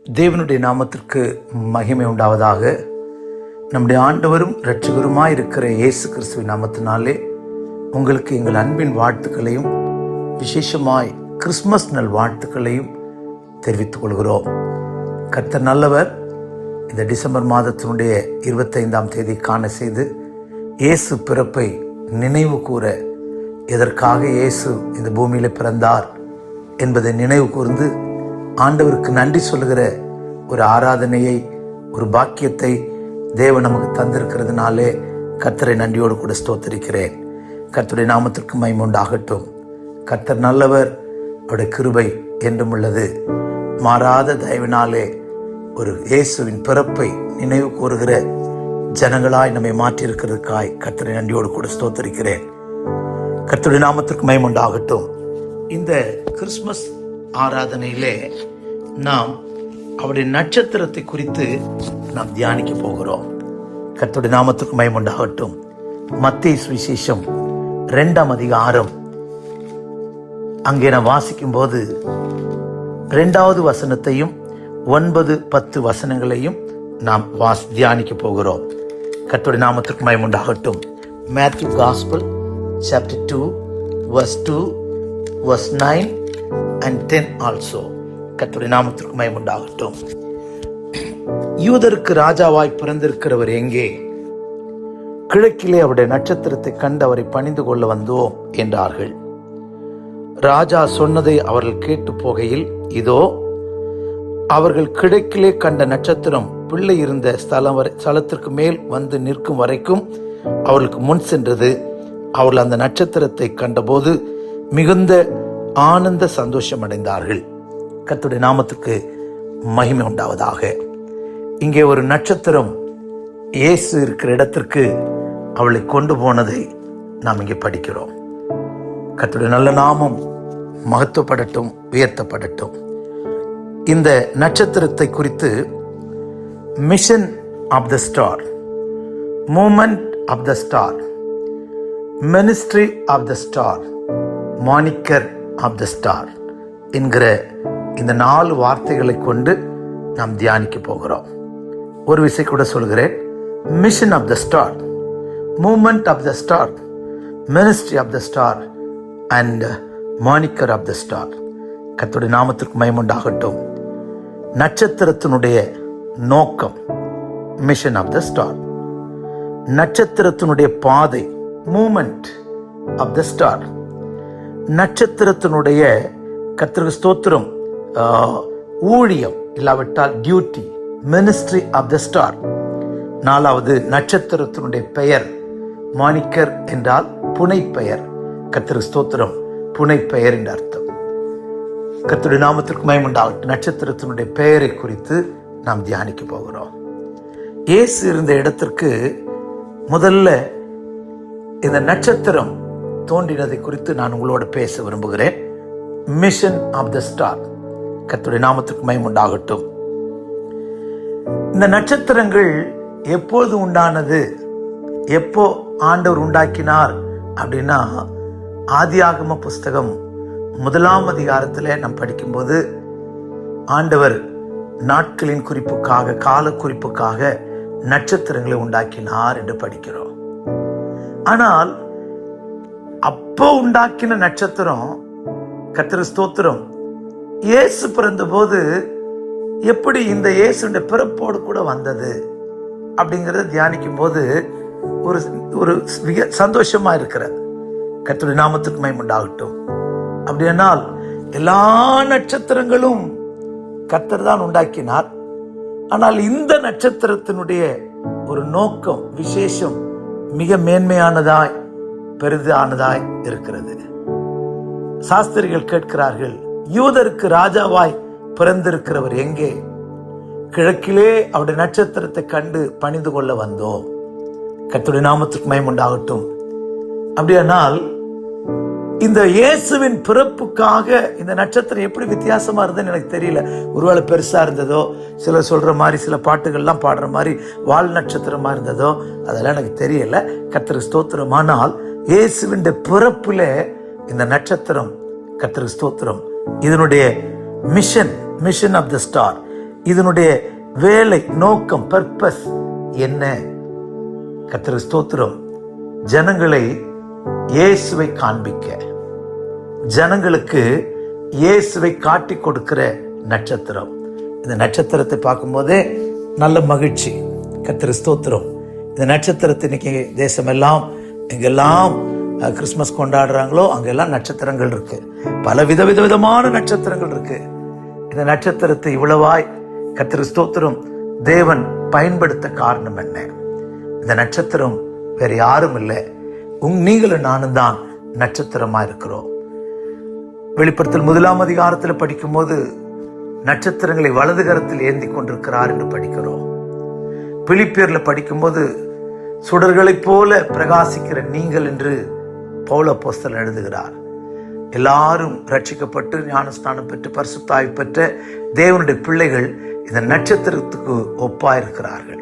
தேவனுடைய நாமத்திற்கு மகிமை உண்டாவதாக. நம்முடைய ஆண்டவரும் இரட்சகருமாய் இருக்கிற இயேசு கிறிஸ்துவின் நாமத்தினாலே உங்களுக்கு எங்கள் அன்பின் வாழ்த்துக்களையும் விசேஷமாய் கிறிஸ்மஸ் நல் வாழ்த்துக்களையும் தெரிவித்துக் கொள்கிறோம். கர்த்தர் நல்லவர். இந்த டிசம்பர் மாதத்தினுடைய 25ஆம் தேதி காண செய்து இயேசு பிறப்பை நினைவு கூற, எதற்காக இயேசு இந்த பூமியில் பிறந்தார் என்பதை நினைவு கூர்ந்து ஆண்டவருக்கு நன்றி சொல்லுகிற ஒரு ஆராதனையை, ஒரு பாக்கியத்தை தேவன் நமக்கு தந்திருக்கிறதுனாலே கர்த்தரை நன்றியோடு கூட ஸ்தோத்திரிக்கிறேன். கர்த்தருடைய நாமத்திற்கு மகிமை உண்டாகட்டும். கர்த்தர் நல்லவர், அவருடைய கிருபை என்றும் உள்ளது. மாறாத தயவினாலே ஒரு இயேசுவின் பிறப்பை நினைவு கூறுகிற ஜனங்களாய் நம்மை மாற்றியிருக்கிறதுக்காய் கர்த்தரை நன்றியோடு கூட ஸ்தோத்திரிக்கிறேன். கர்த்தருடைய நாமத்திற்கு மகிமை உண்டாகட்டும். இந்த கிறிஸ்மஸ் ஆராதனையிலே நாம் அவருடைய நட்சத்திரத்தை குறித்து நாம் தியானிக்க போகிறோம். கர்த்தருடைய நாமத்திற்கு மகிமை உண்டாகட்டும். மத்தேயு சுவிசேஷம் 2ஆம் அதிகாரம் அங்கே நாம் வாசிக்கும் போது 2வது வசனத்தையும் 9-10 வசனங்களையும் நாம் தியானிக்க போகிறோம். கர்த்தருடைய நாமத்திற்கு மகிமை உண்டாகட்டும். Matthew gospel chapter 2 verse 2 verse 9 and 10 also. கர்த்தருடைய நாமத்திற்கு மகிமை உண்டாகட்டும். யூதருக்கு ராஜாவாய் பிறந்திருக்கிறவர் எங்கே? கிழக்கிலே அவருடைய நட்சத்திரத்தை கண்டு அவரை பணிந்து கொள்ள வந்தோம் என்றார்கள். ராஜா சொன்னதை அவர்கள் கேட்டு போகையில், இதோ அவர்கள் கிழக்கிலே கண்ட நட்சத்திரம் பிள்ளை இருந்த ஸ்தலத்திற்கு மேல் வந்து நிற்கும் வரைக்கும் அவர்களுக்கு முன் சென்றது. அவர்கள் அந்த நட்சத்திரத்தை கண்டபோது மிகுந்த ஆனந்த சந்தோஷம் அடைந்தார்கள். கர்த்தருடைய நாமத்துக்கு மகிமை உண்டாவதாக. இங்கே ஒரு நட்சத்திரம் இயேசு இருக்கிற இடத்திற்கு அவளை கொண்டு போனதை நாம் இங்கே படிக்கிறோம். கர்த்தருடைய நல்ல நாமம் மகத்துவப்படட்டும், உயர்த்தப்படட்டும். இந்த நட்சத்திரத்தை குறித்து mission of the star, moment of the star, ministry of the star, moniker of the star என்கிற இந்த 4 வார்த்தைகளை கொண்டு நாம் தியானிக்க போகிறோம். ஒரு விஷயம் கூட சொல்கிறேன். Mission of the star, moment of the star, ministry of the star and moniker of the star. கர்த்தருடைய நாமத்திற்கு மகிமை உண்டாகட்டும். நட்சத்திரத்தினுடைய நோக்கம், மிஷன் ஆஃப் த ஸ்டார். நட்சத்திரத்தினுடைய பாதை, மூமெண்ட் ஆஃப் த ஸ்டார். நட்சத்திரத்தினுடைய கர்த்தருக்கு ஸ்தோத்திரம் ஊழியம் இல்லாவிட்டால் duty, ministry of the star. 4வது நட்சத்திரத்தினுடைய பெயர், மானிக்கர் என்றால் புனை பெயர். கர்த்தருக்கு ஸ்தோத்திரம், புனை பெயர் என்ற அர்த்தம். கர்த்தருடைய நாமத்திற்கு மகிமை உண்டாகட்டும். நட்சத்திரத்தினுடைய பெயரை குறித்து நாம் தியானிக்க போகிறோம். இயேசு இருந்த இடத்திற்கு முதல்ல இந்த நட்சத்திரம் தோன்றினதை குறித்து நான் உங்களோட பேச விரும்புகிறேன். Mission of the star. கர்த்தருடைய நாமத்திற்கு மகிமை உண்டாகட்டும். இந்த நட்சத்திரங்கள் எப்போது உண்டானது, எப்போ ஆண்டவர் உண்டாக்கினார் அப்படின்னா, ஆதியாகம புஸ்தகம் 1ஆம் அதிகாரத்தில் நாம் படிக்கும்போது ஆண்டவர் நாட்களின் குறிப்புக்காக, கால குறிப்புக்காக நட்சத்திரங்களை உண்டாக்கினார் என்று படிக்கிறோம். ஆனால் அப்போ உண்டாக்கின நட்சத்திரம், கர்த்தர் ஸ்தோத்திரம், இயேசு பிறந்த போது எப்படி இந்த இயேசுடைய பிறப்போடு கூட வந்தது அப்படிங்கிறத தியானிக்கும் போது ஒரு சந்தோஷமா இருக்கிறது. கர்த்தருடைய நாமத்துக்கு மகிமை உண்டாகட்டும். அப்படியானால் எல்லா நட்சத்திரங்களும் கர்த்தர் தான் உண்டாக்கினார். ஆனால் இந்த நட்சத்திரத்தினுடைய ஒரு நோக்கம், விசேஷம் மிக மேன்மையானதாய், பெரிதானதாய் இருக்கிறது. சாஸ்திரிகள் கேட்கிறார்கள், யூதருக்கு ராஜாவாய் பிறந்திருக்கிறவர் எங்கே? கிழக்கிலே அவருடைய நட்சத்திரத்தை கண்டு பணிந்து கொள்ள வந்தோம். கர்த்தருடைய நாமத்துக்கு மகிமை உண்டாகட்டும். அப்படியானால் இந்த இயேசுவின் பிறப்புக்காக இந்த நட்சத்திரம் எப்படி வித்தியாசமா இருந்ததுன்னு எனக்கு தெரியல. ஒருவேளை பெருசா இருந்ததோ, சில சொல்ற மாதிரி, சில பாட்டுகள்லாம் பாடுற மாதிரி வால் நட்சத்திரமா இருந்ததோ, அதெல்லாம் எனக்கு தெரியல. கர்த்தருக்கு ஸ்தோத்திரம். ஆனால் இயேசுவின் பிறப்புல இந்த நட்சத்திரம், கர்த்தருக்கு ஸ்தோத்திரம், இதனுடைய மிஷன் ஆஃப் த ஸ்டார், இதனுடைய வேலை, நோக்கம், பர்பஸ் என்ன? கர்த்தருக்கு ஸ்தோத்திரம். ஜனங்களை இயேசுவை காண்பிக்க, ஜனங்களுக்கு இயேசுவை காட்டி கொடுக்கிற நட்சத்திரம். இந்த நட்சத்திரத்தை பார்க்கும்போதே நல்ல மகிழ்ச்சி. கர்த்தருக்கு ஸ்தோத்திரம். இந்த நட்சத்திரத்தை இன்னைக்கு தேசமெல்லாம் எங்கெல்லாம் கிறிஸ்துமஸ் கொண்டாடுறாங்களோ அங்கெல்லாம் நட்சத்திரங்கள் இருக்கு. பல விதவிதமான நட்சத்திரங்கள் இருக்கு. இந்த நட்சத்திரத்தை இவ்வளவாய் கர்த்தருக்கு ஸ்தோத்திரம் தேவன் பயன்படுத்த காரணம் என்ன? இந்த நட்சத்திரம் வேற யாரும் இல்லை, நீங்களும் நானும் தான் நட்சத்திரமா இருக்கிறோம். வெளிப்படுத்தல் 1 அதிகாரத்தில் படிக்கும் போது நட்சத்திரங்களை வலது கரத்தில் ஏந்தி கொண்டிருக்கிறார் என்று படிக்கிறோம். பிலிப்பியர்ல படிக்கும்போது சுடர்களைப் போல பிரகாசிக்கிற நீங்கள் என்று பவுல் அப்போஸ்தலன் எழுதுகிறார். எல்லாரும் ரட்சிக்கப்பட்டு ஞானஸ்நானம் பெற்று பரிசுத்தாவி பெற்ற தேவனுடைய பிள்ளைகள் இந்த நட்சத்திரத்துக்கு ஒப்பாயிருக்கிறார்கள்.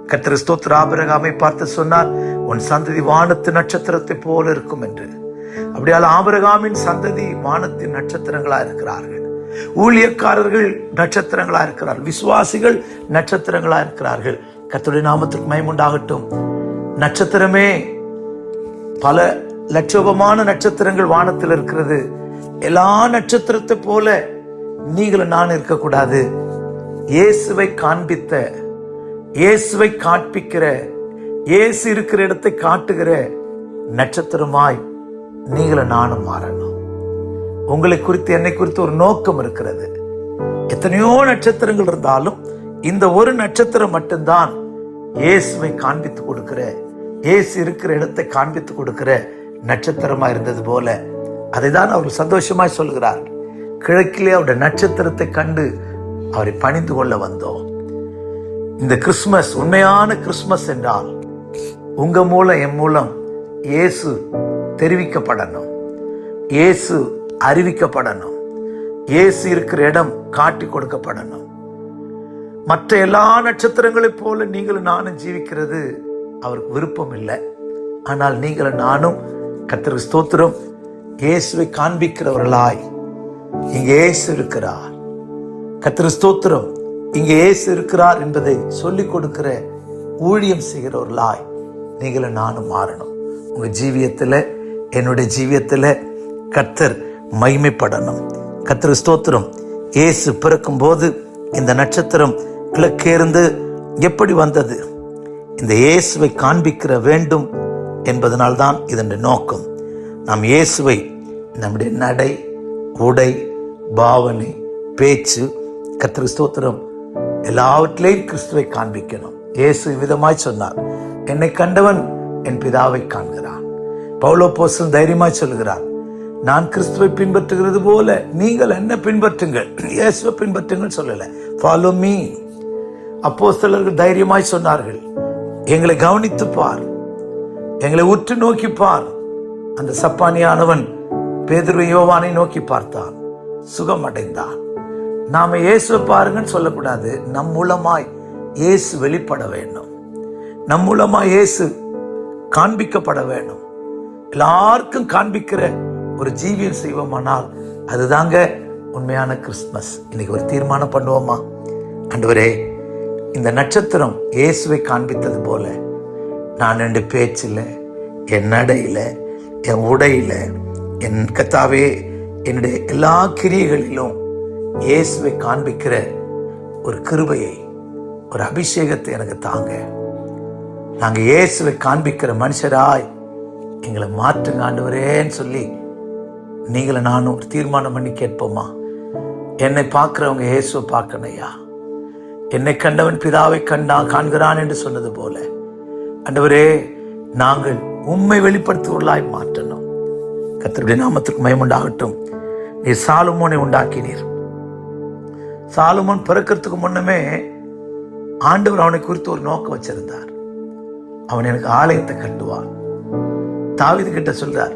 கர்த்தர் ஸ்தோத்திர ஆபிரகாமை பார்த்து சொன்னார், உன் சந்ததி வானத்து நட்சத்திரத்தை போல இருக்கும் என்று. அப்படியால் ஆபிரகாமின் சந்ததி வானத்தின் நட்சத்திரங்களா இருக்கிறார்கள். ஊழியக்காரர்கள் நட்சத்திரங்களா இருக்கிறார்கள். விசுவாசிகள் நட்சத்திரங்களா இருக்கிறார்கள். கர்த்தருடைய நாமத்திற்கு மகிமை உண்டாகட்டும். நட்சத்திரமே, பல லட்சோபமான நட்சத்திரங்கள் வானத்தில் இருக்கிறது. எல்லா நட்சத்திரத்தை போல நீங்களும் நான் இருக்கக்கூடாது. இயேசுவை காண்பித்த, இயேசுவை காண்பிக்கிற, இயேசு இருக்கிற இடத்தை காட்டுகிற நட்சத்திரமாய் நீங்களும் நானும் மாறணும். உங்களை குறித்து, என்னை குறித்து ஒரு நோக்கம் இருக்கிறது. எத்தனையோ நட்சத்திரங்கள் இருந்தாலும் இந்த ஒரு நட்சத்திரம் மட்டும்தான் இயேசுவை காண்பித்து கொடுக்கிற, இயேசு இருக்கிற இடத்தை காண்பித்து கொடுக்கிற நட்சத்திரமா இருந்தது போல அதை தான் அவர் சந்தோஷமாய் சொல்கிறார். கிழக்கிலே அவருடைய நட்சத்திரத்தை கண்டு அவரை பணிந்து கொள்ள வந்தோம். இந்த கிறிஸ்துமஸ் உண்மையான கிறிஸ்துமஸ் என்றால் உங்க மூலம், என் மூலம் இயேசு தெரிவிக்கப்படணும், இயேசு அறிவிக்கப்படணும், இயேசு இருக்கிற இடம் காட்டி கொடுக்கப்படணும். மற்ற எல்லா நட்சத்திரங்களைப் போல நீங்களும் நானும் ஜீவிக்கிறது அவருக்கு விருப்பம் இல்லை. ஆனால் நீங்களும் நானும் கர்த்தருக்கு ஸ்தோத்திரம் இயேசுவை காண்பிக்கிறவர்களாய், இங்கே இயேசு இருக்கிறார், கர்த்தருக்கு ஸ்தோத்திரம் இங்கே இயேசு இருக்கிறார் என்பதை சொல்லிக் கொடுக்கிற ஊழியம் செய்கிறவர்களாய் நீங்களும் நானும் மாறணும். உங்க ஜீவியத்துல, என்னுடைய ஜீவியத்துல கர்த்தர் மகிமைப்படணும். கர்த்தருக்கு ஸ்தோத்திரம். இயேசு பிறக்கும் போது இந்த நட்சத்திரம் கிழக்கேர்ந்து எப்படி வந்தது? இந்த இயேசுவை காண்பிக்கிற வேண்டும் என்பதனால்தான் இதனுடைய நோக்கம். நாம் இயேசுவை நம்முடைய நடை, உடை, பாவனை, பேச்சு, கர்த்தருக்கு ஸ்தோத்திரம் எல்லாவற்றிலையும் கிறிஸ்துவை காண்பிக்கணும். இயேசு விதமாய் சொன்னார், என்னை கண்டவன் என் பிதாவை காண்கிறான். பவுல் அப்போஸ்தலன் தைரியமாய் சொல்கிறார், நான் கிறிஸ்துவை பின்பற்றுகிறது போல நீங்கள் என்ன பின்பற்றுங்கள், இயேசுவை பின்பற்றுங்கள் சொல்லல, ஃபாலோ மீ. அப்போஸ்தலர்கள் தைரியமாய் சொன்னார்கள், எங்களை கவனித்து பார், எங்களை உற்று நோக்கி பார். அந்த சப்பானியானவன் பேதுரு யோவானை நோக்கி பார்த்தான், சுகம் அடைந்தான். நாம இயேசுவை பாருங்கன்னு சொல்லக்கூடாது. நம் மூலமாய் இயேசு வெளிப்பட வேண்டும், நம் மூலமாய் இயேசு காண்பிக்கப்பட வேண்டும். எல்லாருக்கும் காண்பிக்கிற ஒரு ஜீவியம் செய்வோமானால் அதுதாங்க உண்மையான கிறிஸ்துமஸ். இன்னைக்கு ஒரு தீர்மானம் பண்ணுவோமா? ஆண்டவரே, இந்த நட்சத்திரம் இயேசுவை காண்பித்தது போல நான் என் பேச்சில், என் நடையில, என் உடையில, என் கர்த்தாவே என்னுடைய எல்லா கிரியைகளிலும் இயேசுவை காண்பிக்கிற ஒரு கிருபையை, ஒரு அபிஷேகத்தை எனக்கு தாங்க. நாங்க இயேசுவை காண்பிக்கிற மனுஷராய் எங்களை மாற்றுங்க ஆண்டவரேன்னு சொல்லி நீங்களும் நானும் ஒரு தீர்மானம் பண்ணி கேட்போமா? என்னை பார்க்கிறவங்க இயேசுவை பார்க்கணும் ஐயா. என்னை கண்டவன் பிதாவை காண்கிறான் என்று சொன்னது போல ஆண்டவரே, நாங்கள் உம்மை வெளிப்படுத்துவர்களாய் மாற்றணும். கர்த்தருடைய நாமத்திற்கு மகிமை உண்டாகட்டும். நீர் சாலமோனை உண்டாக்கினீர். சாலமோன் பிறக்கிறதுக்கு முன்னமே ஆண்டவர் அவனை குறித்து ஒரு நோக்கம் வச்சிருந்தார். அவன் எனக்கு ஆலயத்தை கட்டுவான். தாவீது கிட்ட சொல்றார்,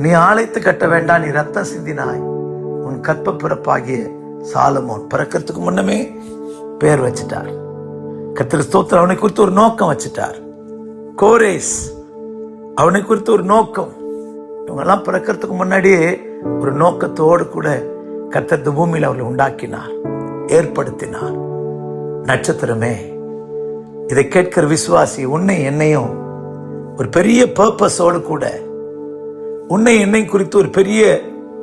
நீ ஆலயத்தை கட்ட வேண்டாம், நீ ரத்தம் சிந்தினாய். உன் கற்ப பிறப்பாகிய சாலமோன் பிறக்கிறதுக்கு முன்னமே பேர் வச்சிட்டார். கர்த்தருக்கு ஸ்தோத்திரம். அவனை குறித்து ஒரு நோக்கம் வச்சிட்டார். கோரேஸ், அவனை குறித்து ஒரு நோக்கம். இவங்கெல்லாம் பிறக்கிறதுக்கு முன்னாடியே ஒரு நோக்கத்தோடு கூட கர்த்தர் பூமியில் அவர்களை உண்டாக்கினார். ஏற்படுத்தினார். நட்சத்திரமே, இதை கேட்கிற விசுவாசி, உன்னை என்னையும் ஒரு பெரிய பர்பஸோடு கூட, உன்னை என்னை குறித்து ஒரு பெரிய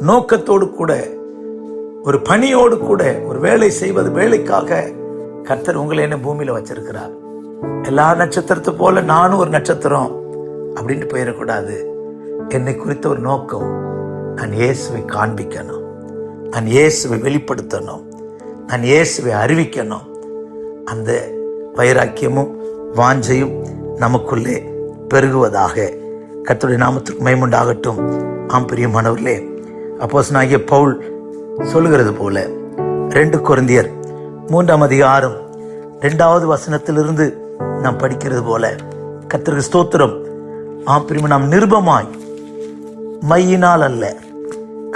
நோக்கத்தோடு கூட, ஒரு பணியோடு கூட, ஒரு வேலை செய்வது, வேலைக்காக கர்த்தர் உங்களை என்ன பூமியில வச்சிருக்கிறார். எல்லா நட்சத்திரத்தை போல நானும் ஒரு நட்சத்திரம் அப்படின்ட்டு போயிடக்கூடாது. என்னை குறித்த ஒரு நோக்கம், நான் இயேசுவை காண்பிக்கணும், நான் இயேசுவை வெளிப்படுத்தணும், நான் இயேசுவை அறிவிக்கணும். அந்த வைராக்கியமும் வாஞ்சையும் நமக்குள்ளே பெருகுவதாக. கர்த்தருடைய நாமத்திற்கு மகிமையுண்டாகட்டும். ஆம் பிரியமானவர்களே, அப்போஸ்தலனாகிய பவுல் சொல்லுகிறது போல 2 கொரிந்தியர் 3ஆம் அதிகாரம் 2வது வசனத்திலிருந்து நாம் படிக்கிறது போல, கர்த்தருக்கு ஸ்தோத்திரம். ஆம் பிரியமா, நாம் நிருபமாய், மையினால் அல்ல,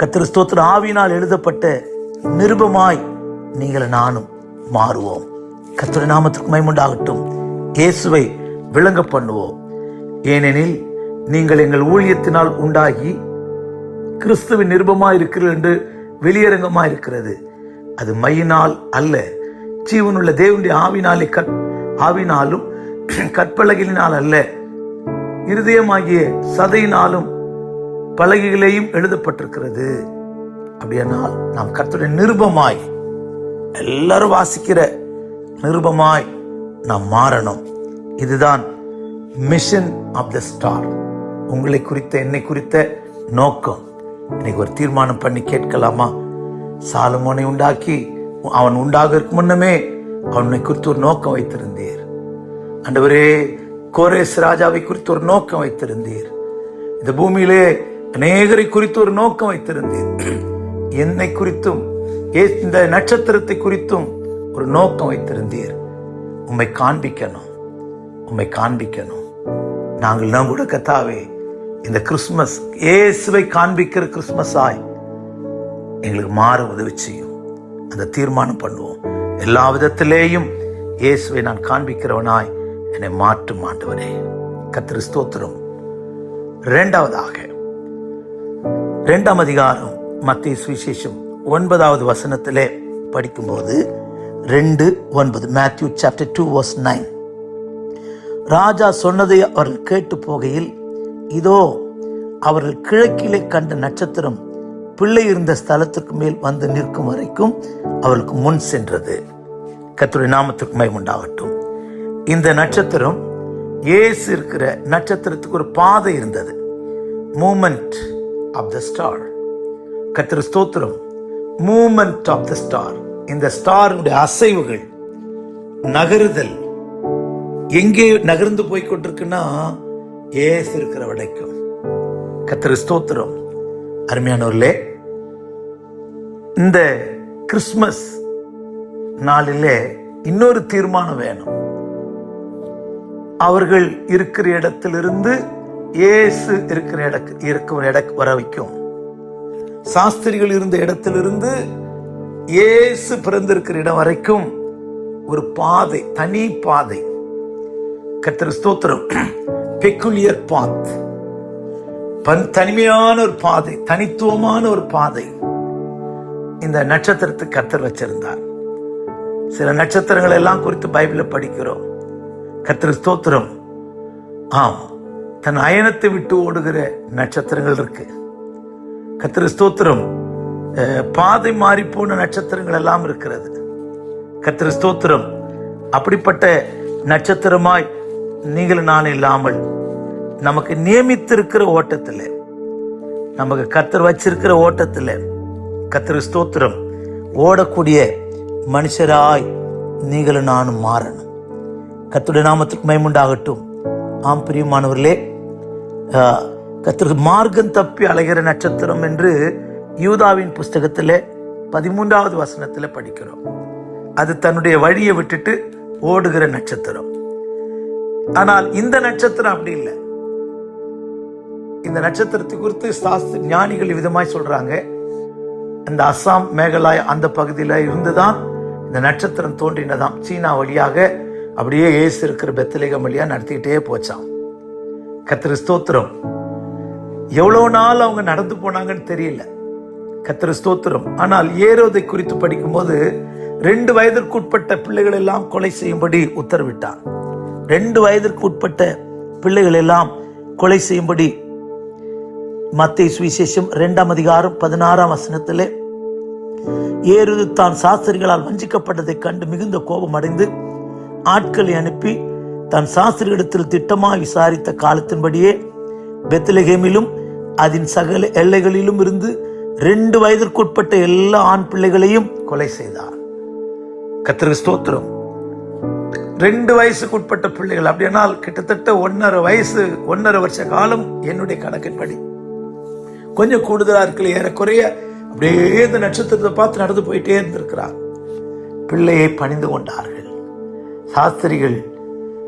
கர்த்தருக்கு ஸ்தோத்திரம், ஆவியினால் எழுதப்பட்ட நிருபமாய் நீங்கள் நானும் மாறுவோம். கர்த்தருடைய நாமத்திற்கு மகிமையுண்டாகட்டும். இயேசுவை விளங்க பண்ணுவோம். ஏனெனில் நீங்கள் எங்கள் ஊழியத்தினால் உண்டாகி கிறிஸ்துவின் நிருபமாய் இருக்கிறது என்று வெளியரங்கமாய் இருக்கிறது. அது மையினால் அல்ல, ஜீவனுள்ள தேவனுடைய ஆவினாலும் கற்பலகையினால் அல்ல, இருதயமாகிய சதையினாலும் பலகைகளையும் எழுதப்பட்டிருக்கிறது. அப்படியானால் நாம் கர்த்தருடைய நிருபமாய், எல்லாரும் வாசிக்கிற நிருபமாய் நாம் மாறணும். இதுதான் மிஷன் ஆஃப் த ஸ்டார். உங்களை குறித்த, என்னை குறித்த நோக்கம். இன்னைக்கு ஒரு தீர்மானம் பண்ணி கேட்கலாமா? சாலமோனை உண்டாக்கி அவன் உண்டாகிறதுக்கு முன்னமே அவனை குறித்து ஒரு நோக்கம் வைத்திருந்தீர். ஆண்டவரே, கோரேஸ் ராஜாவை குறித்து ஒரு நோக்கம் வைத்திருந்தீர். இந்த பூமியிலே அநேகரை குறித்து ஒரு நோக்கம் வைத்திருந்தீர். என்னை குறித்தும் இந்த நட்சத்திரத்தை குறித்தும் ஒரு நோக்கம் வைத்திருந்தீர். உம்மை காண்பிக்கணும், உம்மை காண்பிக்கணும். நாங்கள் நாம் கூட கர்த்தாவே, இந்த கிறிஸ்துமஸ் இயேசுவை காண்பிக்கிற கிறிஸ்துமஸாய் எங்களுக்கு மாற உதவி செய்யும். அந்த தீர்மானம் பண்ணுவோம். எல்லா விதத்திலேயும் இயேசுவை நான் காண்பிக்கிறவனாய் என்னை மாற்றும் ஆண்டவரே. கர்த்தருக்கு ஸ்தோத்திரம். 2வது 2ஆம் அதிகாரம் மத்தேயு சுவிசேஷம் 9வது வசனத்திலே படிக்கும்போது 2:9, Matthew chapter 2 verse 9, ராஜா சொன்னதை அவர்கள் கேட்டு போகையில், இதோ அவர்கள் கிழக்கிலே கண்ட நட்சத்திரம் பிள்ளை இருந்த ஸ்தலத்திற்கு மேல் வந்து நிற்கும் வரைக்கும் அவர்களுக்கு முன் சென்றது. கர்த்தருடைய நாமத்திற்கு மகிமை உண்டாகட்டும். இந்த நட்சத்திரம், இயேசு இருக்கிற நட்சத்திரத்துக்கு ஒரு பாதை இருந்தது. Moment of the star. கர்த்தர் ஸ்தோத்திரம். Moment of the star. இந்த ஸ்டாருடைய அசைவுகள், நகருதல், எங்கே நகர்ந்து போய் கொண்டிருக்குன்னா இயேசு இருக்கிற வரைக்கும். கர்த்தர் ஸ்தோத்திரம். அருமையானவர்களே, இந்த கிறிஸ்துமஸ் நாளிலே இன்னொரு தீர்மானம் வேணும். அவர்கள் இருக்கிற இடத்திலிருந்து இயேசு இருக்கிற இடம் வர வைக்கும். சாஸ்திரிகள் இருந்த இடத்திலிருந்து இயேசு பிறந்திருக்கிற இடம் வரைக்கும் ஒரு பாதை, தனி பாதை. கர்த்தர் ஸ்தோத்திரம். பெக்குலியர் பாத், தனிமையான ஒரு பாதை, தனித்துவமான ஒரு பாதை இந்த நட்சத்திரத்துக்கு கர்த்தர் வச்சிருந்தார். சில நட்சத்திரங்கள் எல்லாம் குறித்து பைபிள்ல படிக்கிறோம். கர்த்தர் ஸ்தோத்திரம். ஆம், தன் அயனத்தை விட்டு ஓடுகிற நட்சத்திரங்கள் இருக்கு. கர்த்தர் ஸ்தோத்திரம். பாதை மாறி போன நட்சத்திரங்கள் எல்லாம் இருக்கிறது. கர்த்தர் ஸ்தோத்திரம். அப்படிப்பட்ட நட்சத்திரமாய் நீங்களும் நான் இல்லாமல் நமக்கு நியமித்திருக்கிற ஓட்டத்தில், நமக்கு கர்த்தர் வச்சிருக்கிற ஓட்டத்தில், கர்த்தர் ஸ்தோத்திரம், ஓடக்கூடிய மனுஷராய் நீங்களும் நானும் மாறணும். கர்த்தருடைய நாமத்துக்கு மகிமை உண்டாகட்டும். ஆம் பிரியமானவர்களே, கர்த்தர் மார்க்கம் தப்பி அலைகிற நட்சத்திரம் என்று யூதாவின் புஸ்தகத்தில் 13வது வசனத்தில் படிக்கிறோம். அது தன்னுடைய வழியை விட்டுட்டு ஓடுகிற நட்சத்திரம். ஆனால் இந்த நட்சத்திரம் அப்படி இல்லை. இந்த நட்சத்திரத்தை குறித்து ஞானிகள் விதமாய் சொல்றாங்க. இந்த அசாம், மேகாலயா அந்த பகுதியில இருந்துதான் இந்த நட்சத்திரம் தோன்றினதாம். சீனா வழியாக அப்படியே இயேசு இருக்கிற பெத்லகேம் வழியா நடத்திக்கிட்டே போச்சாம். கர்த்தர் ஸ்தோத்திரம். எவ்வளவு நாள் அவங்க நடந்து போனாங்கன்னு தெரியல. கர்த்தர் ஸ்தோத்திரம். ஆனால் ஏரோதை குறித்து படிக்கும்போது 2 வயதிற்குட்பட்ட பிள்ளைகள் எல்லாம் கொலை செய்யும்படி உத்தரவிட்டான். 2 வயதிற்கு உட்பட்ட பிள்ளைகள் எல்லாம் கொலை செய்யும்படி மத்தேயு சுவிசேஷம் 2ஆம் அதிகாரம் 16ஆம் வசனத்திலே, ஏரோது தான் சாஸ்திரிகளால் வஞ்சிக்கப்பட்டதை கண்டு மிகுந்த கோபம் அடைந்து ஆட்களை அனுப்பி தன் சாஸ்திரிகளிடத்தில் திட்டமாய் விசாரித்த காலத்தின்படியே பெத்லகேமிலும் அதன் சகல எல்லைகளிலும் இருந்து 2 வயதிற்குட்பட்ட எல்லா ஆண் பிள்ளைகளையும் கொலை செய்தார். கர்த்தருக்கு ஸ்தோத்திரம். 2 வயசுக்கு உட்பட்ட பிள்ளைகள் அப்படியானால் கிட்டத்தட்ட 1.5 வருஷ காலம் என்னுடைய கணக்கின்படி, கொஞ்சம் கூடுதலா இருக்கல, ஏறக்குறைய அப்படியே இந்த நட்சத்திரத்தை பார்த்து நடந்து போயிட்டே இருந்திருக்கிறார். பிள்ளையை பணிந்து கொண்டார்கள். சாஸ்திரிகள்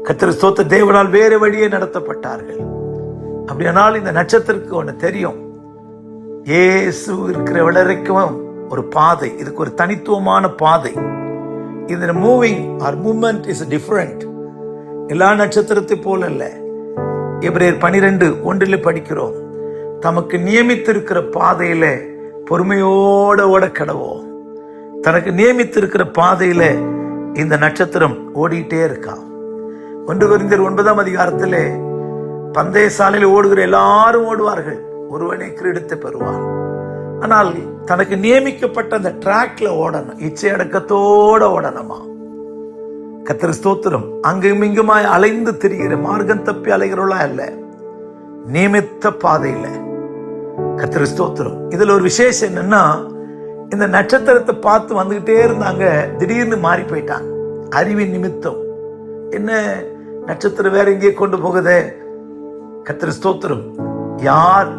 கர்த்தருக்கு ஸ்தோத்திர தேவனால் வேறு வழியே நடத்தப்பட்டார்கள். அப்படியானால் இந்த நட்சத்திரத்துக்கு ஒன்று தெரியும், இயேசு இருக்கிற வரைக்கும் ஒரு பாதை, இதுக்கு ஒரு தனித்துவமான பாதை. இந்த moving or movement is different. எல்லா நட்சத்திரத்தை போல அல்ல. எபிரேயர் 12:1 படிக்கிறோம், தமக்கு நியமித்திருக்கிற பாதையில பொறுமையோட ஓட கடவோம். தனக்கு நியமித்திருக்கிற பாதையில இந்த நட்சத்திரம் ஓடிட்டே இருக்கா. 1 கொரிந்தியர் 9ஆம் அதிகாரத்திலே, பந்தய சாலையில் ஓடுகிற எல்லாரும் ஓடுவார்கள், ஒருவனே கிரீடத்தை பெறுவான். ஆனால் தனக்கு நியமிக்கப்பட்ட அந்த டிராக்ல ஓடணும், இச்சை அடக்கத்தோட ஓடணுமா. கர்த்தருக்கு ஸ்தோத்திரம். அங்கும் இங்குமாய் அலைந்து திரிகிற, மார்க்கம் தப்பி அலைகிறவளா அல்ல, நியமித்த பாதையில. கர்த்தருக்கு ஸ்தோத்திரம். இதுல ஒரு விசேஷம் என்னன்னா, இந்த நட்சத்திரத்தை பார்த்து வந்துகிட்டே இருந்தாங்க, திடீர்னு மாறி போயிட்டாங்க. அறிவின் நிமித்தம். என்ன நட்சத்திரம் வேற எங்கேயே கொண்டு போகுதே. கர்த்தருக்கு ஸ்தோத்திரம். யார்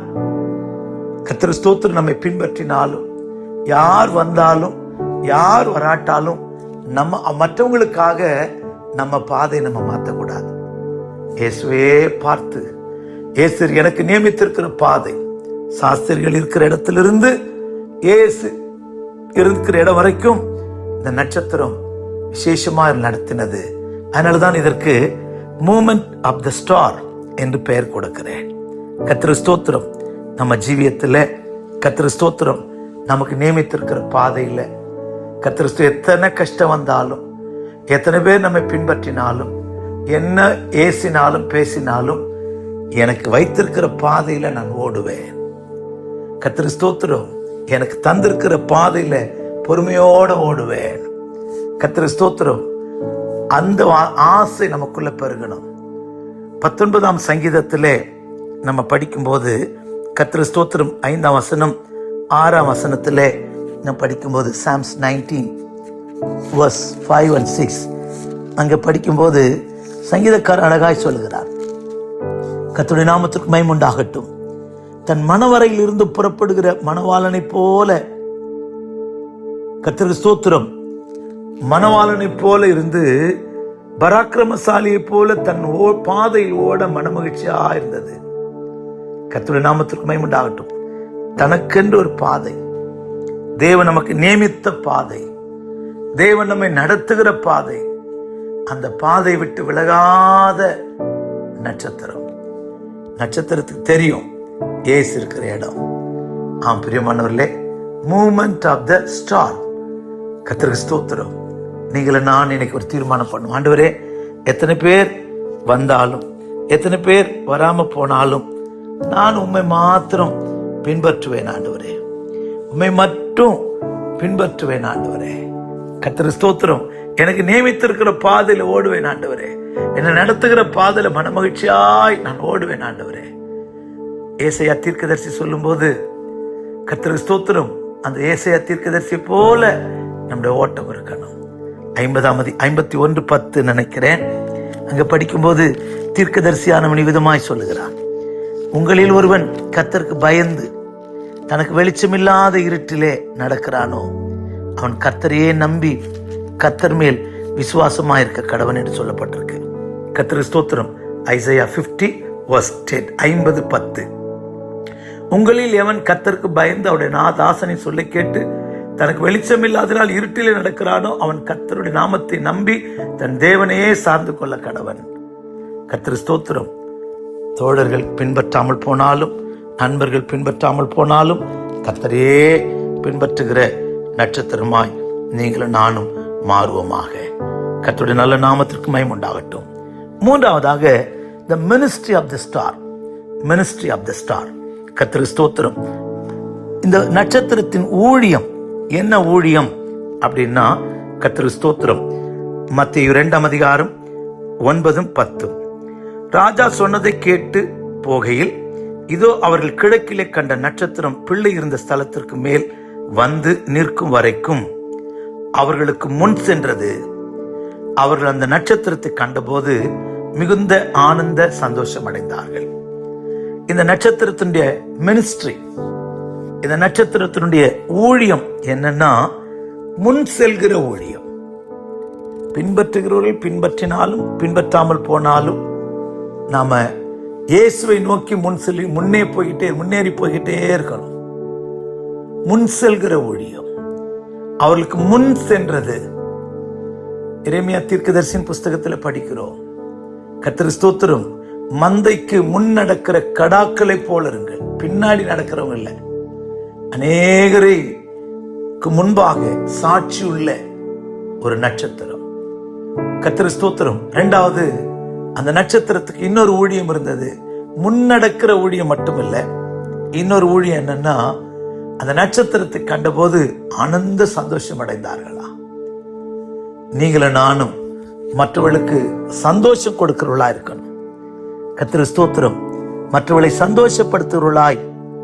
கர்த்தருக்கு ஸ்தோத்திரம் நம்மை பின்பற்றினாலும், யார் வந்தாலும் யார் வராட்டாலும், நம்ம மற்றவங்களுக்காக நம்ம பாதை நம்ம மாற்றக்கூடாது. இயேசுவே பார்த்து, இயேசு எனக்கு நியமித்திருக்கிற பாதை, சாஸ்திரிகள் இருக்கிற இடத்திலிருந்து இயேசு இருக்கிற இடம் வரைக்கும் இந்த நட்சத்திரம் விசேஷமா நடத்தினது. அதனாலதான் இதற்கு மூமெண்ட் ஆஃப் த ஸ்டார் என்று பெயர் கொடுக்கிறேன். கர்த்தருக்கு ஸ்தோத்திரம். நம்ம ஜீவியத்துல கர்த்தருக்கு ஸ்தோத்திரம், நமக்கு நியமித்திருக்கிற பாதையில கர்த்தருக்கு எத்தனை கஷ்டம் வந்தாலும், எத்தனை பேர் நம்மை பின்பற்றினாலும், என்ன ஏசினாலும் பேசினாலும், எனக்கு வைத்திருக்கிற பாதையில நான் ஓடுவேன். கர்த்தருக்கு ஸ்தோத்திரம். எனக்கு தந்திருக்கிற பாதையில பொறுமையோட ஓடுவேன். கர்த்தருக்கு ஸ்தோத்திரம். அந்த ஆசை நமக்குள்ள பெருகணும். 19ஆம் சங்கீதத்திலே நம்ம படிக்கும்போது, கர்த்தருக்கு ஸ்தோத்திரம், 5ஆம் வசனம் 6ஆம் வசனத்திலே நம்ம படிக்கும்போது, Psalms 19:5-6 அங்க படிக்கும்போது சங்கீதக்காரர் அழகாய் சொல்லுகிறார், கர்த்தருடைய நாமத்திற்கு மகிமை உண்டாகட்டும். தன் மணவரையில் இருந்து புறப்படுகிற மணவாளனை போல, கர்த்தருக்கு ஸ்தோத்திரம், மணவாளனை போல இருந்து பராக்கிரமசாலியை போல தன் பாதையில் ஓட மனமகிழ்ச்சியா இருந்தது. கர்த்தருடைய நாமத்திற்கு மகிமை உண்டாகட்டும். தனக்கென்று ஒரு பாதை, தேவன் நமக்கு நியமித்த பாதை, தேவன் நம்மை நடத்துகிற பாதை, அந்த பாதை விட்டு விலகாத நட்சத்திரம். நட்சத்திரத்துக்கு தெரியும் இயேசு இருக்கிற இடம். ஆம் பிரியமானவர்களே, மூவ்மெண்ட் ஆஃப் த ஸ்டார். கர்த்தருக்கு ஸ்தோத்திரம். நீங்கள நான் இன்னைக்கு ஒரு தீர்மானம் பண்ணுவோம். ஆண்டவரே, எத்தனை பேர் வந்தாலும், எத்தனை பேர் வராம போனாலும், நான் உம்மை மாத்திரம் பின்பற்றுவேன் ஆண்டவரே, உம்மை மட்டும் பின்பற்றுவேன் ஆண்டவரே. கர்த்தருக்கு ஸ்தோத்திரம். எனக்கு நியமித்திருக்கிற பாதையில ஓடுவேன் ஆண்டவரே, என்னை நடத்துகிற பாதையில மனமகிழ்ச்சியாய் நான் ஓடுவேன் ஆண்டவரே. ஏசாயா தீர்க்கதரிசி சொல்லும் போது, கர்த்தருக்கு ஸ்தோத்திரம், அந்த ஏசாயா தீர்க்கதரிசி போல நம்முடைய ஓட்டம் இருக்கணும். 51:10 நினைக்கிறேன். அங்க படிக்கும்போது தீர்க்கதரிசியானவன் விதமாய் சொல்லுகிறான், உங்களில் ஒருவன் கர்த்தருக்கு பயந்து தனக்கு வெளிச்சமில்லாத இருட்டிலே நடக்கிறானோ, அவன் கர்த்தரையே நம்பி கர்த்தர் மேல் விசுவாசமா இருக்க கடவன் என்று சொல்லப்பட்டிருக்கு. கர்த்தருக்கு ஸ்தோத்திரம். ஐசையா 50:10 50:10. உங்களில் எவன் கர்த்தருக்கு பயந்து அவருடைய தாசனை சொல்லை கேட்டு தனக்கு வெளிச்சம் இல்லாதனால் இருட்டிலே நடக்கிறானோ, அவன் கர்த்தருடைய நாமத்தை நம்பி தன் தேவனையே சார்ந்து கொள்ள கடவன். கர்த்தருக்கு ஸ்தோத்திரம். தோழர்கள் பின்பற்றாமல் போனாலும், நண்பர்கள் பின்பற்றாமல் போனாலும், கர்த்தரையே பின்பற்றுகிற நட்சத்திரமாய் நீங்களும் நானும் மாறுவோமாக. கர்த்தருடைய நல்ல நாமத்திற்கு மகிமை உண்டாகட்டும். மூன்றாவதாக, the ministry of the star. ministry of the star. கர்த்தருக்கு ஸ்தோத்திரம். இந்த நட்சத்திரத்தின் ஊழியம் என்ன ஊழியம் அப்படின்னா, கர்த்தருக்கு ஸ்தோத்திரம். மத்தேயு 2:9-10. ராஜா சொன்னதை கேட்டு போகையில், இதோ அவர்கள் கிழக்கிலே கண்ட நட்சத்திரம் பிள்ளை இருந்த ஸ்தலத்திற்கு மேல் வந்து நிற்கும் வரைக்கும் அவர்களுக்கு முன் சென்றது. அவர்கள் அந்த நட்சத்திரத்தை கண்டபோது மிகுந்த ஆனந்த சந்தோஷம் அடைந்தார்கள். இந்த நட்சத்திரத்தினுடைய மினிஸ்ட்ரி, இந்த நட்சத்திரத்தினுடைய ஊழியம் என்னன்னா, முன் செல்கிற ஊழியம். பின்பற்றுகிறவர்கள் பின்பற்றினாலும் பின்பற்றாமல் போனாலும் நாம இயேசுவை நோக்கி முன்னேறி போய்கிட்டே இருக்கணும். முன் செல்கிற ஊழியம். அவர்களுக்கு முன் சென்றது. எரேமியா தீர்க்கதரிசியின் புஸ்தகத்தில் படிக்கிறோம். கர்த்தருக்கு ஸ்தோத்திரம். மந்தைக்கு முன் நடக்கிற கடாக்களை போல இருங்கள், பின்னாடி நடக்கிறவங்க இல்ல. அநேகருக்கு முன்பாக சாட்சி உள்ள ஒரு நட்சத்திரம். கர்த்தருக்கு ஸ்தோத்திரம். இரண்டாவது, அந்த நட்சத்திரத்துக்கு இன்னொரு ஊழியம் இருந்தது. முன்னடக்கிற ஊழியம் மட்டுமில்ல, இன்னொரு ஊழியம் என்னன்னா, அந்த நட்சத்திரத்தை கண்டபோது ஆனந்த சந்தோஷம் அடைந்தார்களா. நீங்களும் நானும் மற்றவர்களுக்கு சந்தோஷம் கொடுக்கிறவர்களா இருக்கணும். கர்த்தருக்கு ஸ்தோத்திரம். மற்றவர்களை சந்தோஷப்படுத்துகிறவர்களாய்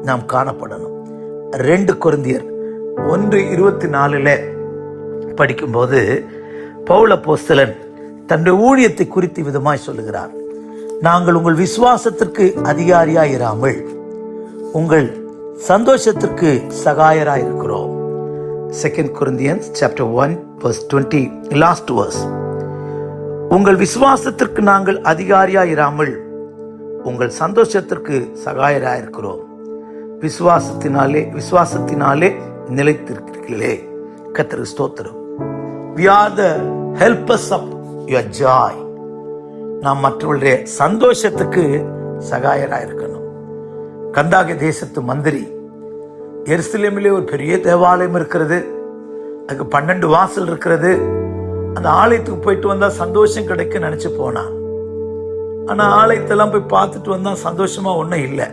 நாம் காணப்படணும். 2 கொரிந்தியர் 1:24 படிக்கும்போது பவுல் அப்போஸ்தலன் தன்னுடைய ஊழியத்தை குறித்து விதமாய் சொல்லுகிறார். நாங்கள் உங்கள் விசுவாசத்திற்கு அதிகாரியாய் இராமல் உங்கள் சந்தோஷத்திற்கு சகாயராய் இருக்கிறோம். 2 Corinthians chapter 1 verse 20, last verse. உங்கள் விசுவாசத்திற்கு நாங்கள் அதிகாரியாய் இராமல் உங்கள் சந்தோஷத்திற்கு சகாயராய் இருக்கிறோம். விசுவாசத்தினாலே நிலைத்திருக்கிறீர்களே. கர்த்தருக்கு ஸ்தோத்திரம். We are the helpers of your joy. நாம் மற்றவர்களுடைய சந்தோஷத்துக்கு சகாயராய் இருக்கணும். கந்தாகிய தேசத்து மந்திரி, எருசலேமிலே ஒரு பெரிய தேவாலயம் இருக்கிறது, அதுக்கு 12 வாசல் இருக்கிறது, அந்த ஆலயத்துக்கு போயிட்டு வந்தா சந்தோஷம் கிடைக்க நினைச்சு போனான். ஆனா ஆலயத்தெல்லாம் போய் பார்த்துட்டு வந்தா சந்தோஷமா ஒன்னும் இல்லை.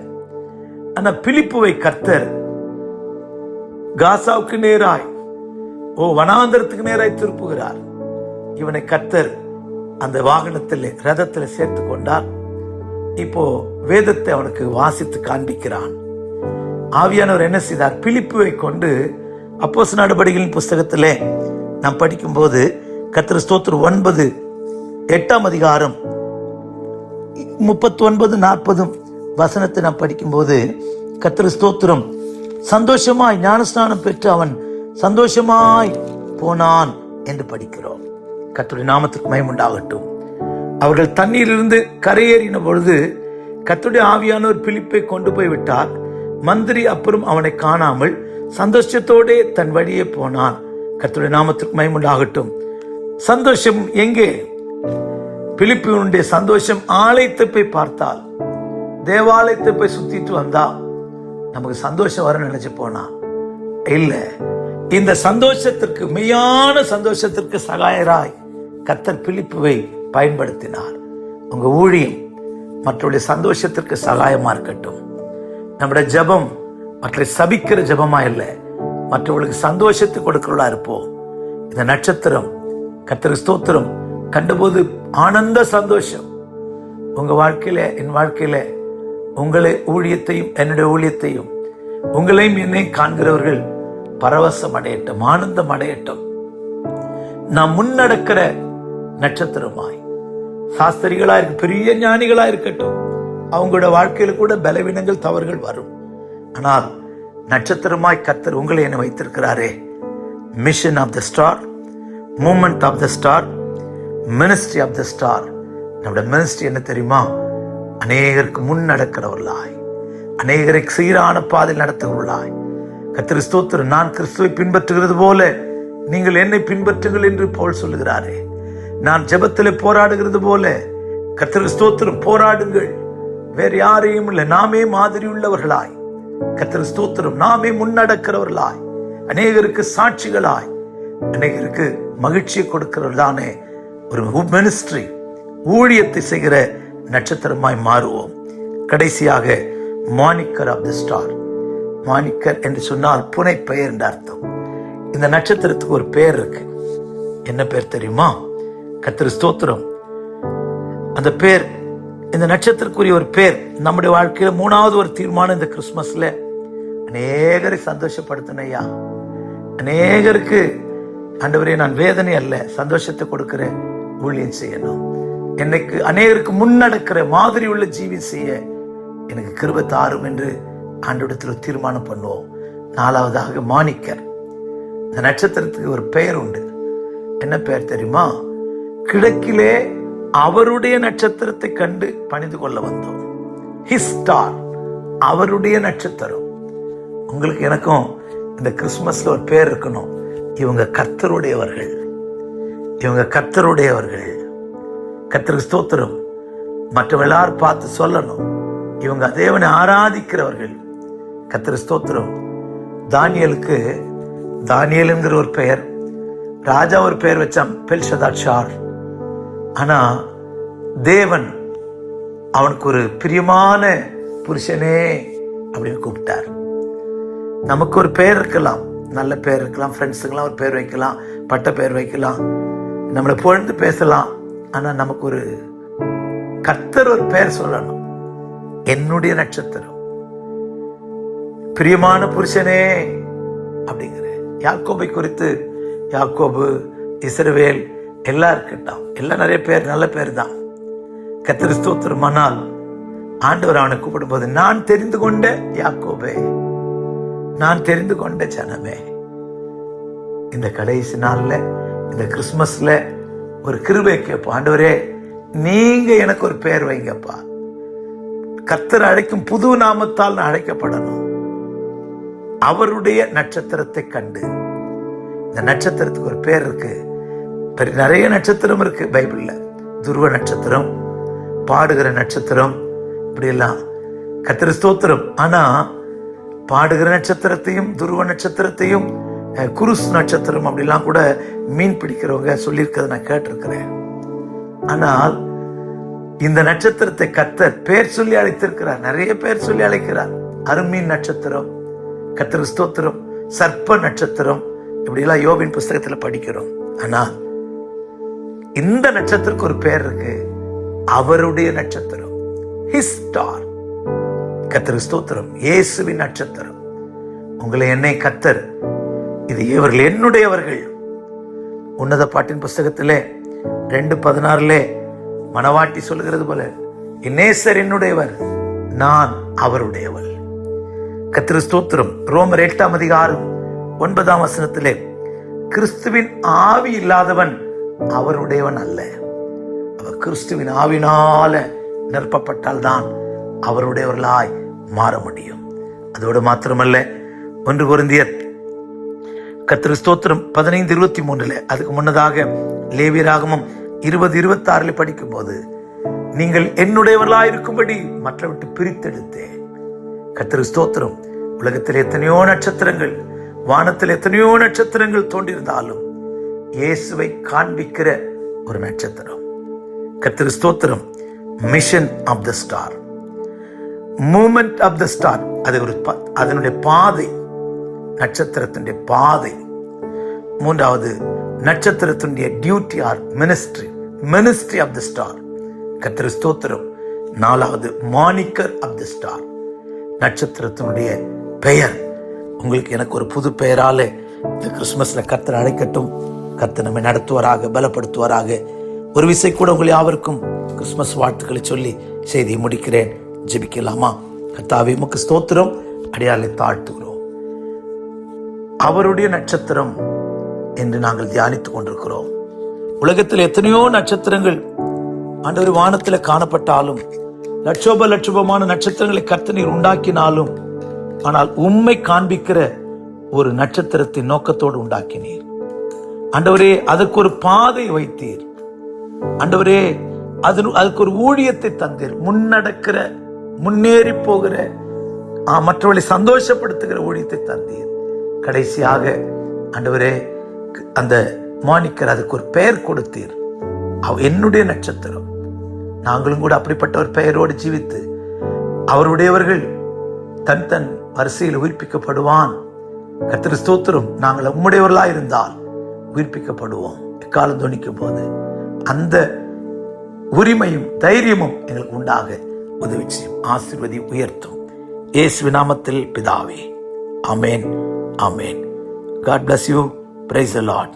ஆனா பிலிப்புவை கர்த்தர் காசாவுக்கு நேராய் வனாந்தரத்துக்கு நேராய் திருப்புகிறார். இவனை கர்த்தர் அந்த வாகனத்தில் ரதத்தில் சேர்த்து கொண்டார். இப்போ வேதத்தை அவனுக்கு வாசித்து காண்பிக்கிறான். ஆவியானவர் என்ன செய்தார்? பிலிப்புவை கொண்டு அப்போஸ்தலர் நடபடிகளின் புஸ்தகத்திலே நாம் படிக்கும்போது கர்த்தர் ஸ்தோத்திரம் 8ஆம் அதிகாரம் 39-40 வசனத்தை நாம் படிக்கும்போது கர்த்தர் ஸ்தோத்திரம், சந்தோஷமாய் ஞானஸ்நானம் பெற்று அவன் சந்தோஷமாய் போனான் என்று படிக்கிறோம். கர்த்தருடைய நாமத்துக்கு மகிமை உண்டாகட்டும். அவர்கள் தண்ணீரிலிருந்து கரையேறின பொழுது கர்த்தருடைய ஆவியானவர் பிலிப்பை கொண்டு போய் விட்டார். மந்திரி அப்புறம் அவனை காணாமல் சந்தோஷத்தோடே தன் வழியே போனான். கர்த்தருடைய நாமத்துக்கு மகிமை உண்டாகட்டும். சந்தோஷம் எங்கே? பிலிப்பினுடைய சந்தோஷம் ஆலயத்தை போய் பார்த்தால், தேவாலயத்தை போய் சுத்திட்டு வந்தா நமக்கு சந்தோஷம் வர நினைச்சு போனா இல்ல. இந்த சந்தோஷத்திற்கு, மெய்யான சந்தோஷத்திற்கு சகாயராய் கர்த்தர் பிலிப்புவை பயன்படுத்தினார். உங்க ஊழியம் மற்றவருடைய சந்தோஷத்திற்கு சகாயமா இருக்கட்டும். நம்முடைய ஜெபம் மற்றவர்களை சபிக்கிற ஜெபமா இல்லை, மற்றவர்களுக்கு சந்தோஷத்தை கொடுக்கிறவளா இருப்போம். இந்த நட்சத்திரம் கர்த்தருக்கு ஸ்தோத்திரம் கண்டபோது ஆனந்த சந்தோஷம் உங்க வாழ்க்கையில, என் வாழ்க்கையில, உங்களை ஊழியத்தையும் என்னுடைய ஊழியத்தையும் உங்களையும் என்னை காண்கிறவர்கள் பரவசம் அடையட்டும், ஆனந்தம் அடையட்டும். நாம் முன்னடக்கிற நட்சத்திரமாய், சாஸ்திரிகளா இருக்க, பெரிய ஞானிகளா இருக்கட்டும், அவங்களோட வாழ்க்கையில கூட பலவீனங்கள், தவறுகள் வரும். ஆனால் நட்சத்திரமாய் கர்த்தர் உங்களை என்ன வைத்திருக்கிறாரே. Mission of the star, moment of the star, ministry of the star. நம்முடைய மினிஸ்ட்ரி என்ன தெரியுமா? அநேகருக்கு முன் நடக்கிறவர்களாய், அநேகரை சீரான பாதையில் நடத்துகிறவர்களாய். கர்த்தர் ஸ்தோத்திரம். நான் கிறிஸ்துவை பின்பற்றுகிறது போல நீங்கள் என்னை பின்பற்றுங்கள் என்று பவுல் சொல்லுகிறாரே. நான் ஜெபத்திலே போராடுகிறது போல கர்த்தர் ஸ்தோத்திரம் போராடுங்கள். வேற யாரையும் இல்லை, நாமே மாதிரி உள்ளவர்களாய், கர்த்தர் ஸ்தோத்திரம், நாமே முன்னடக்கிறவர்களாய், அநேகருக்கு சாட்சிகளாய், அநேகருக்கு மகிழ்ச்சியை கொடுக்கிறதானே ஒரு மினிஸ்ட்ரி, ஊழியத்தை செய்கிற நட்சத்திரமாய் மாறுவோம். கடைசியாக மானிக்கர் ஆஃப் தி ஸ்டார். மானிக்கர் என்று சொன்னால் புனை பெயர் என்ற அர்த்தம். இந்த நட்சத்திரத்துக்கு ஒரு பெயர் இருக்கு. என்ன பேர் தெரியுமா? கர்த்தர் ஸ்தோத்திரம். அந்த பேர், இந்த நட்சத்திரக்குரிய ஒரு பேர் நம்முடைய வாழ்க்கையில 3வது ஒரு தீர்மானம் இந்த கிறிஸ்துமஸ்ல அநேகரை சந்தோஷப்படுத்தினையா, அநேகருக்கு ஆண்டவரே நான் வேதனை அல்ல சந்தோஷத்தை கொடுக்கிற ஊழியம் செய்யணும், எனக்கு அநேகருக்கு முன்னடக்கிற மாதிரி உள்ள ஜீவி செய்ய எனக்கு கிருபை தாரும் என்று ஆண்டவரிடத்தில் தீர்மானம் பண்ணுவோம். 4வதாக மாணிக்கர். இந்த நட்சத்திரத்துக்கு ஒரு பெயர் உண்டு. என்ன பெயர் தெரியுமா? கிழக்கிலே அவருடைய நட்சத்திரத்தை கண்டு பணிந்து கொள்ள வந்தோம். ஹிஸ் ஸ்டார், அவருடைய நட்சத்திரம். உங்களுக்கு எனக்கும் இந்த கிறிஸ்துமஸ்ல ஒரு பேர் இருக்கணும். இவங்க கர்த்தருடையவர்கள், இவங்க கர்த்தருடையவர்கள். கர்த்தருக்கு ஸ்தோத்திரம். மற்றவங்க எல்லாரும் பார்த்து சொல்லணும், இவங்க தேவனை ஆராதிக்கிறவர்கள். கர்த்தருக்கு ஸ்தோத்திரம். தானியலுக்கு தானியல் என்கிற ஒரு பெயர், ராஜா ஒரு பெயர் வச்சான், பெல்ஷதாத்சார். ஆனா தேவன் அவனுக்கு ஒரு பிரியமான புருஷனே அப்படின்னு கூப்பிட்டார். நமக்கு ஒரு பெயர் இருக்கலாம், நல்ல பெயர் இருக்கலாம், ஃப்ரெண்ட்ஸுக்கெல்லாம் ஒரு பெயர் வைக்கலாம், பட்ட பெயர் வைக்கலாம், நம்மளை புகழ்ந்து பேசலாம். ஆனா நமக்கு ஒரு கர்த்தர் ஒரு பெயர் சொல்லணும். என்னுடைய நட்சத்திரம், பிரியமான புருஷனே அப்படிங்கிற. யாக்கோபை குறித்து, யாக்கோபு, இஸ்ரவேல் எல்லாம் இருக்கட்டும், எல்லாம் நிறைய பேர், நல்ல பேர் தான். கர்த்தர் ஸ்தோத்திரம். ஆனால் ஆண்டவர் அவனை கூப்பிடும் போது, நான் தெரிந்து கொண்ட யாக்கோபே, நான் தெரிந்து கொண்ட ஜனமே. இந்த கடைசி நாள்ல, இந்த கிறிஸ்துமஸ்ல ஒரு கிருபை கேட்போம். ஆண்டவரே, நீங்க எனக்கு ஒரு பெயர் வைங்கப்பா. கர்த்தர் அழைக்கும் புது நாமத்தால் நான் அழைக்கப்படணும். அவருடைய நட்சத்திரத்தை கண்டு. இந்த நட்சத்திரத்துக்கு ஒரு பேர் இருக்கு. நிறைய நட்சத்திரம் இருக்கு பைபிள்ல. துருவ நட்சத்திரம், பாடுகிற நட்சத்திரம், இப்படி எல்லாம். கர்த்தர் ஸ்தோத்திரம். ஆனா பாடுகிற நட்சத்திரத்தையும் துருவ நட்சத்திரத்தையும் குருஸ் நட்சத்திரம் அப்படிலாம் கூட மீன் பிடிக்கிறவங்க சொல்லியிருக்கிறத நான் கேட்டிருக்கிறேன். ஆனால் இந்த நட்சத்திரத்தை கர்த்தர் பேர் சொல்லி அழைத்திருக்கிறார். நிறைய பேர் சொல்லி அழைக்கிறார். அருமீன் நட்சத்திரம், கர்த்தர் ஸ்தோத்திரம், சர்ப்ப நட்சத்திரம், இப்படி எல்லாம் யோபின் புஸ்தகத்துல படிக்கிறோம். ஆனால் இந்த நட்சத்திரத்துக்கு ஒரு பேர் இருக்கு, அவருடைய நட்சத்திரம், ஹிஸ் ஸ்டார். கர்த்தர் ஸ்தோத்திரம். இயேசுவின் நட்சத்திரம். உங்களை என்னை கர்த்தர், இது இவர்கள் என்னுடையவர்கள். உன்னத பாட்டின் புஸ்தகத்திலே 2:16 மணவாட்டி சொல்லுகிறது போல, நேசர் என்னுடையவர், நான் அவருடையவள். கர்த்தர் ஸ்தோத்திரம். ரோமர் 8:9 கிறிஸ்துவின் ஆவி இல்லாதவன் அவருடையவன் அல்ல. அவர் கிறிஸ்துவின் ஆவினால நிரப்பப்பட்டால் தான் அவருடையவர்களாய் மாற முடியும். அதோடு மாத்திரமல்ல, 1 கொரிந்தியர் கர்த்தர் ஸ்தோத்திரம் 15:23 அதுக்கு முன்னதாக லேவியராகமம் 20:26 படிக்கும் போது, நீங்கள் என்னுடையவர்களாய் இருக்கும்படி மற்ற விட்டு பிரித்தெடுத்தேன். கர்த்தர் ஸ்தோத்திரம். உலகத்தில் எத்தனையோ நட்சத்திரங்கள், வானத்தில் எத்தனையோ நட்சத்திரங்கள் தோன்றியிருந்தாலும் இயேசுவை காண்பிக்கிற ஒரு நட்சத்திரம். கர்த்தர் ஸ்தோத்திரம். Mission of the star, moment of the star. அது ஒரு அதனுடைய பாதை, நட்சத்திரத்தினுடைய பாதை. 3வது நட்சத்திரத்தினுடைய duty or ministry, ministry of the star. கர்த்தர் ஸ்தோத்திரம். 4வது மானிக்கர் ஆஃப் த ஸ்டார், நட்சத்திரத்தினுடைய பெயர். உங்களுக்கு எனக்கு ஒரு புது பெயரால இந்த கிறிஸ்துமஸ்ல கர்த்தர் அழைக்கட்டும். கர்த்தர் நம்மை நடத்துவாராக, பலப்படுத்துவாராக. ஒரு விசை கூட உங்கள் யாவருக்கும் கிறிஸ்துமஸ் வாழ்த்துக்களை சொல்லி செய்தியை முடிக்கிறேன். ஜெபிக்கலாமா? கர்த்தாவே, உமக்கு ஸ்தோத்திரம். அடியாளை தாழ்த்துகிறோம். அவருடைய நட்சத்திரம் என்று நாங்கள் தியானித்துக் கொண்டிருக்கிறோம். உலகத்தில் எத்தனையோ நட்சத்திரங்கள் ஆண்டவர் வானத்தில் காணப்பட்டாலும், லட்சோபமான நட்சத்திரங்களை கர்த்தர் நீர் உண்டாக்கினாலும், ஆனால் உம்மை காண்பிக்கிற ஒரு நட்சத்திரத்தின் நோக்கத்தோடு உண்டாக்கினீர். ஆண்டவரே, அதற்கு ஒரு பாதை வைத்தீர். ஆண்டவரே, அதுக்கு ஒரு ஊழியத்தை தந்தீர். முன்னடக்கிற, முன்னேறி போகிற, மற்றவர்களை சந்தோஷப்படுத்துகிற ஊழியத்தை தந்தீர். கடைசியாக ஆண்டவரே, அந்த மாணிக்கர் அதுக்கு ஒரு பெயர் கொடுத்தீர். என்னுடைய நட்சத்திரம். நாங்களும் கூட அப்படிப்பட்ட ஒரு பெயரோடு ஜீவித்து அவருடையவர்கள் தன் தன் வரிசையில் உயிர்ப்பிக்கப்படுவான். கர்த்தர் ஸ்தோத்திரம். நாங்கள் உம்முடையவர்களாக இருந்தால் உயிர்ப்பிக்கப்படுவோம். எக்காலம் துணிக்கும் போது அந்த உரிமையும் தைரியமும் எங்களுக்கு உண்டாக உதவி செய்யும். ஆசீர்வதி உயர்த்தும். இயேசுவின் நாமத்தில் பிதாவே, ஆமென், ஆமென். God bless you. Praise the Lord.